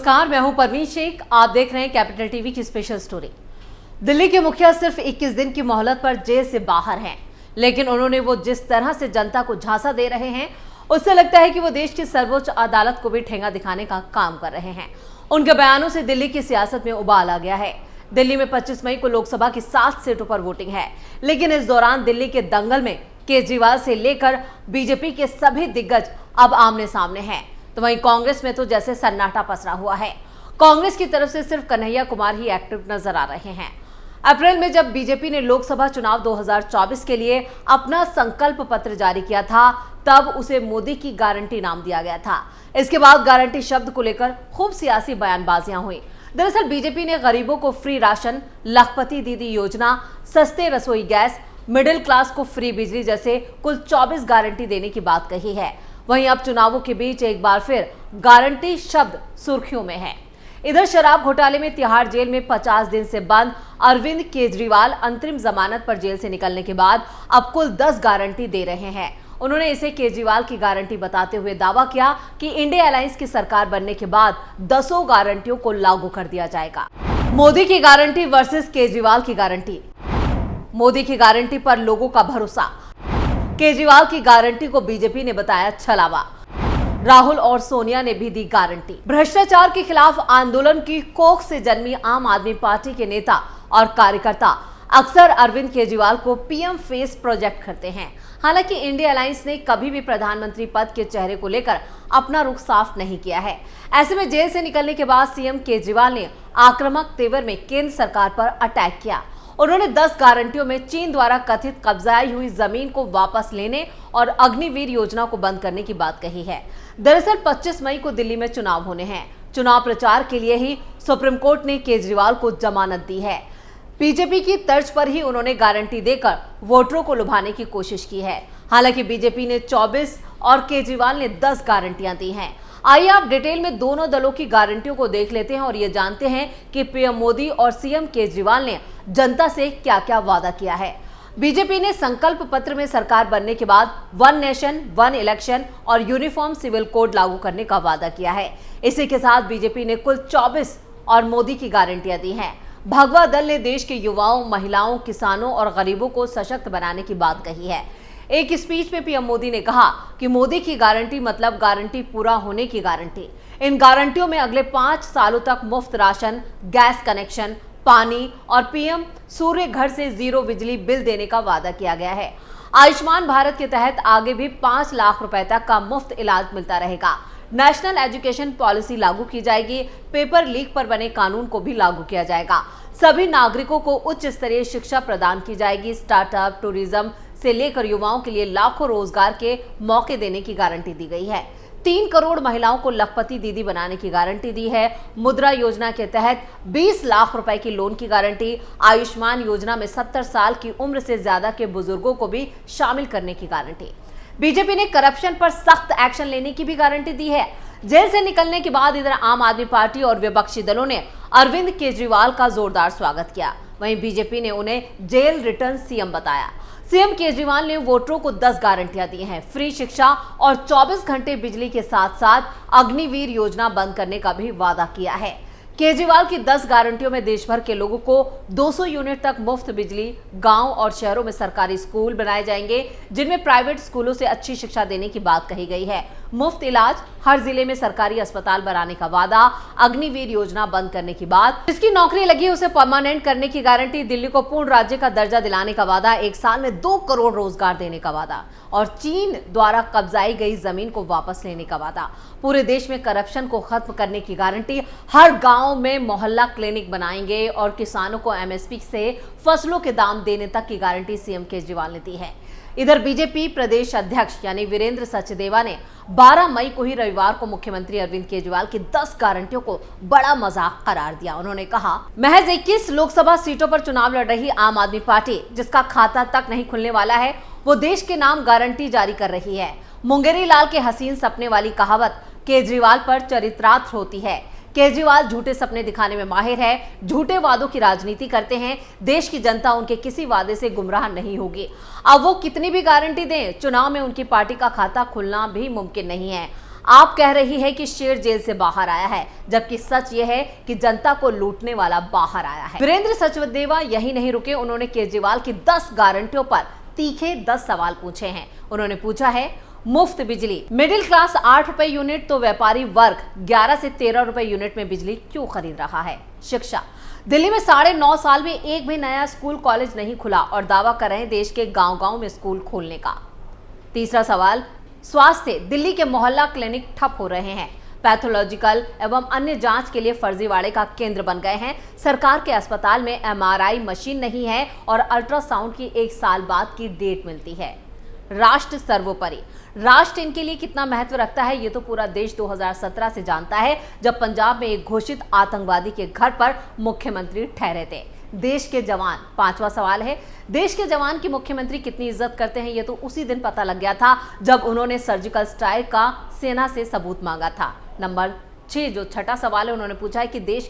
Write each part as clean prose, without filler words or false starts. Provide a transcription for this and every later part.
नमस्कार, मैं हूं परवीन शेख। आप देख रहे हैं कैपिटल टीवी की स्पेशल स्टोरी। दिल्ली के मुखिया सिर्फ 21 दिन की मोहलत पर जेल से बाहर हैं, लेकिन उन्होंने वो जिस तरह से जनता को झांसा दे रहे हैं, उससे लगता है कि वो देश की सर्वोच्च अदालत को भी ठेंगा दिखाने का काम कर रहे हैं। उनके बयानों से दिल्ली की सियासत में उबाल आ गया है। दिल्ली में 25 मई को लोकसभा की 7 सीटों पर वोटिंग है, लेकिन इस दौरान दिल्ली के दंगल में केजरीवाल से लेकर बीजेपी के सभी दिग्गज अब आमने सामने हैं। तो वहीं कांग्रेस में तो जैसे सन्नाटा पसरा हुआ है। कांग्रेस की तरफ से सिर्फ कन्हैया कुमार ही एक्टिव नजर आ रहे हैं। अप्रैल में जब बीजेपी ने लोकसभा चुनाव 2024 के लिए अपना संकल्प पत्र जारी किया था, तब उसे मोदी की गारंटी नाम दिया गया था। इसके बाद गारंटी शब्द को लेकर खूब सियासी बयानबाजियां हुई। दरअसल बीजेपी ने गरीबों को फ्री राशन, लखपति दीदी योजना, सस्ते रसोई गैस, मिडिल क्लास को फ्री बिजली जैसे कुल 24 गारंटी देने की बात कही है। वहीं अब चुनावों के बीच एक बार फिर गारंटी शब्द सुर्खियों में है। इधर शराब घोटाले में तिहाड़ जेल में 50 दिन से बंद अरविंद केजरीवाल अंतरिम जमानत पर जेल से निकलने के बाद अब कुल 10 गारंटी दे रहे हैं। उन्होंने इसे केजरीवाल की गारंटी बताते हुए दावा किया कि इंडिया अलायंस की सरकार बनने के बाद 10 गारंटियों को लागू कर दिया जाएगा। मोदी की गारंटी वर्सेस केजरीवाल की गारंटी। मोदी की गारंटी पर लोगों का भरोसा। केजरीवाल की गारंटी को बीजेपी ने बताया छलावा। राहुल और सोनिया ने भी दी गारंटी। भ्रष्टाचार के खिलाफ आंदोलन की कोख से जन्मी आम आदमी पार्टी के नेता और कार्यकर्ता अक्सर अरविंद केजरीवाल को पीएम फेस प्रोजेक्ट करते हैं। हालांकि इंडिया अलायंस ने कभी भी प्रधानमंत्री पद के चेहरे को लेकर अपना रुख साफ नहीं किया है। ऐसे में जेल से निकलने के बाद सीएम केजरीवाल ने आक्रामक तेवर में केंद्र सरकार पर अटैक किया। उन्होंने 10 गारंटियों में चीन द्वारा कथित कब्जाई हुई जमीन को वापस लेने और अग्निवीर योजना को बंद करने की बात कही है। दरअसल 25 मई को दिल्ली में चुनाव होने हैं। चुनाव प्रचार के लिए ही सुप्रीम कोर्ट ने केजरीवाल को जमानत दी है। बीजेपी की तर्ज पर ही उन्होंने गारंटी देकर वोटरों को लुभाने की कोशिश की है। हालांकि बीजेपी ने 24 और केजरीवाल ने 10 गारंटियां दी हैं। आइए आप डिटेल में दोनों दलों की गारंटियों को देख लेते हैं और ये जानते हैं कि पीएम मोदी और सीएम केजरीवाल ने जनता से क्या क्या वादा किया है। बीजेपी ने संकल्प पत्र में सरकार बनने के बाद 1 नेशन 1 इलेक्शन और यूनिफॉर्म सिविल कोड लागू करने का वादा किया है। इसी के साथ बीजेपी ने कुल 24 और मोदी की गारंटियां दी हैं। भगवा दल ने देश के युवाओं, महिलाओं, किसानों और गरीबों को सशक्त बनाने की बात कही है। एक स्पीच में पीएम मोदी ने कहा कि मोदी की गारंटी मतलब गारंटी पूरा होने की गारंटी। इन गारंटियों में अगले 5 सालों तक मुफ्त राशन, गैस कनेक्शन, पानी और पीएम सूर्य घर से 0 बिजली बिल देने का वादा किया गया है। आयुष्मान भारत के तहत आगे भी 5 लाख रुपए तक का मुफ्त इलाज मिलता रहेगा। नेशनल एजुकेशन पॉलिसी लागू की जाएगी। पेपर लीक पर बने कानून को भी लागू किया जाएगा। सभी नागरिकों को उच्च स्तरीय शिक्षा प्रदान की जाएगी। स्टार्टअप, टूरिज्म से लेकर युवाओं के लिए लाखों रोजगार के मौके देने की गारंटी दी गई है। 3 करोड़ महिलाओं को लखपति दीदी बनाने की गारंटी दी है। मुद्रा योजना के तहत 20 लाख रुपए की लोन की गारंटी। आयुष्मान योजना में 70 साल की उम्र से ज्यादा के बुजुर्गों को भी शामिल करने की गारंटी। बीजेपी ने करप्शन पर सख्त एक्शन लेने की भी गारंटी दी है। जेल से निकलने के बाद इधर आम आदमी पार्टी और विपक्षी दलों ने अरविंद केजरीवाल का जोरदार स्वागत किया। वहीं बीजेपी ने उन्हें जेल रिटर्न सीएम बताया। सीएम केजरीवाल ने वोटरों को 10 गारंटियां दी हैं। फ्री शिक्षा और 24 घंटे बिजली के साथ साथ अग्निवीर योजना बंद करने का भी वादा किया है। केजरीवाल की 10 गारंटियों में देश भर के लोगों को 200 यूनिट तक मुफ्त बिजली, गांव और शहरों में सरकारी स्कूल बनाए जाएंगे जिनमें प्राइवेट स्कूलों से अच्छी शिक्षा देने की बात कही गई है। मुफ्त इलाज, हर जिले में सरकारी अस्पताल बनाने का वादा, अग्निवीर योजना बंद करने की बात, जिसकी नौकरी लगी उसे परमानेंट करने की गारंटी, दिल्ली को पूर्ण राज्य का दर्जा दिलाने का वादा, 1 साल में 2 करोड़ रोजगार देने का वादा और चीन द्वारा कब्जाई गई जमीन को वापस लेने का वादा। पूरे देश में करप्शन को खत्म करने की गारंटी। हर गांव में मोहल्ला क्लिनिक बनाएंगे और किसानों को एमएसपी से फसलों के दाम देने तक की गारंटी सीएम केजरीवाल ने दी है। इधर बीजेपी प्रदेश अध्यक्ष यानी वीरेंद्र सचदेवा ने 12 मई को ही रविवार को मुख्यमंत्री अरविंद केजरीवाल की 10 गारंटियों को बड़ा मजाक करार दिया। उन्होंने कहा, महज 21 लोकसभा सीटों पर चुनाव लड़ रही आम आदमी पार्टी, जिसका खाता तक नहीं खुलने वाला है, वो देश के नाम गारंटी जारी कर रही है। मुंगेरी लाल के हसीन सपने वाली कहावत केजरीवाल पर चरित्रार्थ होती है। केजरीवाल झूठे सपने दिखाने में माहिर है, झूठे वादों की राजनीति करते हैं। देश की जनता उनके किसी वादे से गुमराह नहीं होगी। अब वो कितनी भी गारंटी दें, चुनाव में उनकी पार्टी का खाता खुलना भी मुमकिन नहीं है। आप कह रही है कि शेर जेल से बाहर आया है, जबकि सच यह है कि जनता को लूटने वाला बाहर आया है। वीरेंद्र सचदेवा यही नहीं रुके, उन्होंने केजरीवाल की 10 गारंटियों पर तीखे 10 सवाल पूछे हैं। उन्होंने पूछा है, मुफ्त बिजली, मिडिल क्लास 8 रुपए यूनिट तो व्यापारी वर्ग 11 से 13 रुपए यूनिट में बिजली क्यों खरीद रहा है। शिक्षा, दिल्ली में 9.5 साल में एक भी नया स्कूल कॉलेज नहीं खुला और दावा कर रहे हैं देश के गांव-गांव में स्कूल खोलने का। तीसरा सवाल, स्वास्थ्य, दिल्ली के मोहल्ला क्लिनिक ठप हो रहे हैं, पैथोलॉजिकल एवं अन्य जांच के लिए फर्जीवाड़े का केंद्र बन गए हैं। सरकार के अस्पताल में MRI मशीन नहीं है और अल्ट्रासाउंड की 1 साल बाद की डेट मिलती है। राष्ट्र सर्वोपरि, राष्ट्र इनके लिए कितना महत्व रखता है ये तो पूरा देश 2017 से जानता है, जब पंजाब में एक घोषित आतंकवादी के घर पर मुख्यमंत्री ठहरे थे। देश के जवान, 5वां सवाल है, देश के जवान की मुख्यमंत्री कितनी इज्जत करते हैं ये तो उसी दिन पता लग गया था जब उन्होंने सर्जिकल स्ट्राइक का सेना से सबूत मांगा था। नंबर 6 जो छठा सवाल है, उन्होंने पूछा है कि देश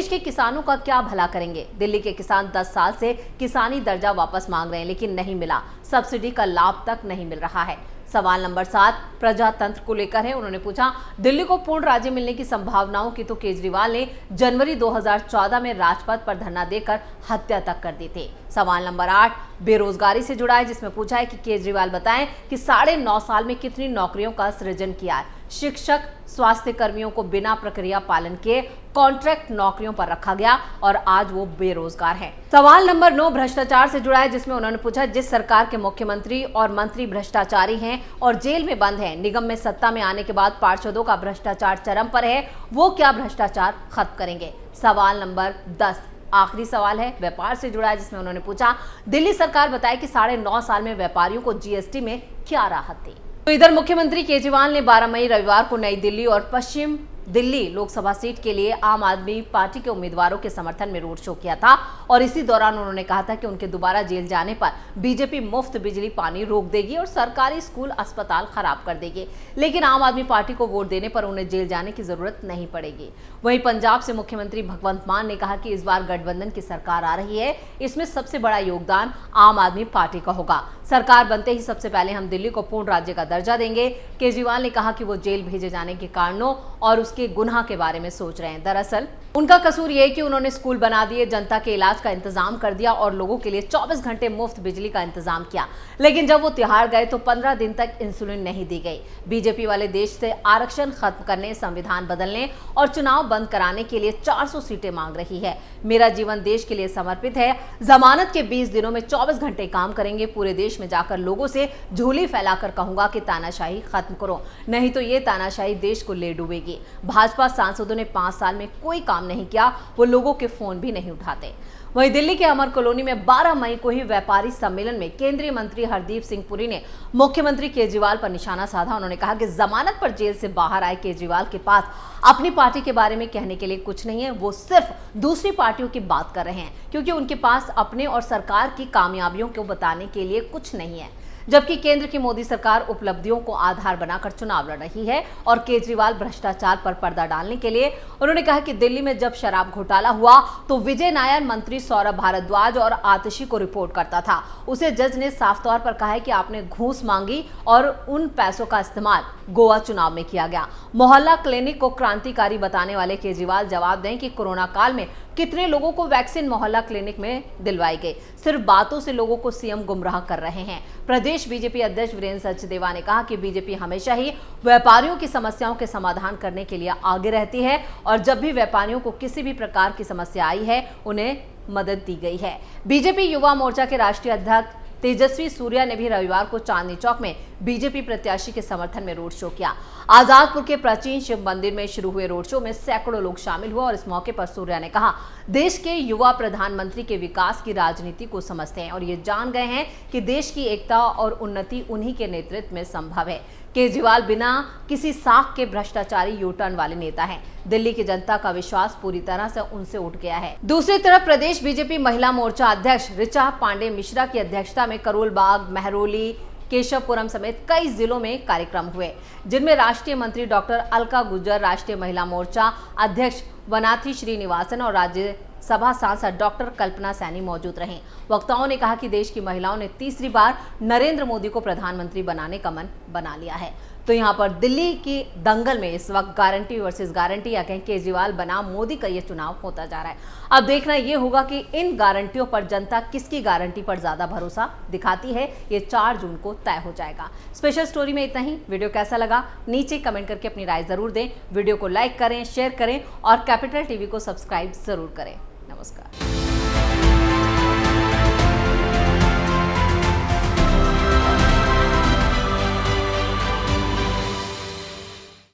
के किसानों का क्या भला करेंगे। दिल्ली के किसान 10 साल से किसानी दर्जा वापस मांग रहे हैं लेकिन नहीं मिला, सब्सिडी का लाभ तक नहीं मिल रहा है। सवाल नंबर 7 प्रजातंत्र को लेकर है, उन्होंने पूछा, दिल्ली को पूर्ण राज्य मिलने की संभावनाओं की तो केजरीवाल ने जनवरी 2014 में राजपथ पर धरना देकर हत्या तक कर दी थी। सवाल नंबर 8 बेरोजगारी से जुड़ा है, जिसमें पूछा है कि केजरीवाल बताएं कि 9.5 साल में कितनी नौकरियों का सृजन किया है। शिक्षक, स्वास्थ्य कर्मियों को बिना प्रक्रिया पालन किए कॉन्ट्रैक्ट नौकरियों पर रखा गया और आज वो बेरोजगार हैं। सवाल नंबर 9 भ्रष्टाचार से जुड़ा है, जिसमें उन्होंने पूछा, जिस सरकार के मुख्यमंत्री और मंत्री भ्रष्टाचारी हैं और जेल में बंद हैं, निगम में सत्ता में आने के बाद पार्षदों का भ्रष्टाचार चरम पर है, वो क्या भ्रष्टाचार खत्म करेंगे। सवाल नंबर 10 आखिरी सवाल है, व्यापार से जुड़ा है, जिसमें उन्होंने पूछा, दिल्ली सरकार बताए कि 9.5 साल में व्यापारियों को GST में क्या राहत थी। तो इधर मुख्यमंत्री केजरीवाल ने 12 मई रविवार को नई दिल्ली और पश्चिम दिल्ली लोकसभा सीट के लिए आम आदमी पार्टी के उम्मीदवारों के समर्थन में रोड शो किया था और इसी दौरान उन्होंने कहा था कि उनके दोबारा जेल जाने पर बीजेपी मुफ्त बिजली पानी रोक देगी और सरकारी स्कूल अस्पताल खराब कर देगी, लेकिन आम आदमी पार्टी को वोट देने पर उन्हें जेल जाने की जरूरत नहीं पड़ेगी। वहीं पंजाब से मुख्यमंत्री भगवंत मान ने कहा कि इस बार गठबंधन की सरकार आ रही है, इसमें सबसे बड़ा योगदान आम आदमी पार्टी का होगा। सरकार बनते ही सबसे पहले हम दिल्ली को पूर्ण राज्य का दर्जा देंगे। केजरीवाल ने कहा कि वो जेल भेजे जाने के कारणों और उसके गुनाह के बारे में सोच रहे हैं। दरअसल उनका कसूर ये है कि उन्होंने स्कूल बना दिए, जनता के इलाज का इंतजाम कर दिया और लोगों के लिए 24 घंटे मुफ्त बिजली का इंतजाम किया, लेकिन जब वो तिहाड़ गए तो 15 दिन तक इंसुलिन नहीं दी गई। बीजेपी वाले देश से आरक्षण खत्म करने, संविधान बदलने और चुनाव बंद कराने के लिए 400 सीटें मांग रही है। मेरा जीवन देश के लिए समर्पित है। जमानत के 20 दिनों में 24 घंटे काम करेंगे। पूरे देश में जाकर लोगों से झोली फैलाकर कहूंगा कि तानाशाही खत्म करो, नहीं तो ये तानाशाही देश को ले डूबेगी। भाजपा सांसदों ने 5 साल में कोई काम नहीं किया, वो लोगों के फोन भी नहीं उठाते। वहीं दिल्ली के अमर कॉलोनी में 12 मई को ही व्यापारी सम्मेलन में केंद्रीय मंत्री हरदीप सिंह पुरी ने मुख्यमंत्री केजरीवाल पर निशाना साधा। उन्होंने कहा कि जमानत पर जेल से बाहर आए केजरीवाल के पास अपनी पार्टी के बारे में कहने के लिए कुछ नहीं है, वो सिर्फ दूसरी पार्टियों की बात कर रहे हैं क्योंकि उनके पास अपने और सरकार की कामयाबियों को बताने के लिए कुछ नहीं है। जबकि केंद्र की मोदी सरकार उपलब्धियों को आधार बनाकर चुनाव लड़ रही है और केजरीवाल भ्रष्टाचार पर पर्दा डालने के लिए। उन्होंने कहा कि दिल्ली में जब शराब घोटाला हुआ तो विजय नायर मंत्री सौरभ भारद्वाज और आतिशी को रिपोर्ट करता था। उसे जज ने साफ तौर पर कहा है कि आपने घूस मांगी और उन पैसों का इस्तेमाल गोवा चुनाव में किया गया। मोहल्ला क्लिनिक को क्रांतिकारी बताने वाले केजरीवाल जवाब दें कि कोरोना काल में कितने लोगों को वैक्सीन मोहल्ला क्लिनिक में दिलवाई गई। सिर्फ बातों से लोगों को सीएम गुमराह कर रहे हैं। प्रदेश बीजेपी अध्यक्ष वीरेंद्र सचदेवा ने कहा कि बीजेपी हमेशा ही व्यापारियों की समस्याओं के समाधान करने के लिए आगे रहती है और जब भी व्यापारियों को किसी भी प्रकार की समस्या आई है उन्हें मदद दी गई है। बीजेपी युवा मोर्चा के राष्ट्रीय अध्यक्ष तेजस्वी सूर्या ने भी रविवार को चांदनी चौक में बीजेपी प्रत्याशी के समर्थन में रोड शो किया। आजादपुर के प्राचीन शिव मंदिर में शुरू हुए रोड शो में सैकड़ों लोग शामिल हुए और इस मौके पर सूर्या ने कहा, देश के युवा प्रधानमंत्री के विकास की राजनीति को समझते हैं और ये जान गए हैं कि देश की एकता और उन्नति उन्हीं के नेतृत्व में संभव है। केजरीवाल बिना किसी साख के भ्रष्टाचारी यूटर्न वाले नेता हैं। दिल्ली की जनता का विश्वास पूरी तरह से उनसे उठ गया है। दूसरी तरफ प्रदेश बीजेपी महिला मोर्चा अध्यक्ष ऋचा पांडे मिश्रा की अध्यक्षता में करोल बाग, महरौली, केशवपुरम समेत कई जिलों में कार्यक्रम हुए, जिनमें राष्ट्रीय मंत्री डॉक्टर अलका गुर्जर, राष्ट्रीय महिला मोर्चा अध्यक्ष वनाथी श्रीनिवासन और राज्यसभा सांसद डॉक्टर कल्पना सैनी मौजूद रहीं। वक्ताओं ने कहा कि देश की महिलाओं ने तीसरी बार नरेंद्र मोदी को प्रधानमंत्री बनाने का मन बना लिया है। तो यहाँ पर दिल्ली की दंगल में इस वक्त गारंटी वर्सेस गारंटी या कहें केजरीवाल बनाम मोदी का ये चुनाव होता जा रहा है। अब देखना ये होगा कि इन गारंटियों पर जनता किसकी गारंटी पर ज्यादा भरोसा दिखाती है, ये 4 जून को तय हो जाएगा। स्पेशल स्टोरी में इतना ही। वीडियो कैसा लगा नीचे कमेंट करके अपनी राय जरूर दें। वीडियो को लाइक करें, शेयर करें और कैपिटल टीवी को सब्सक्राइब जरूर करें। नमस्कार।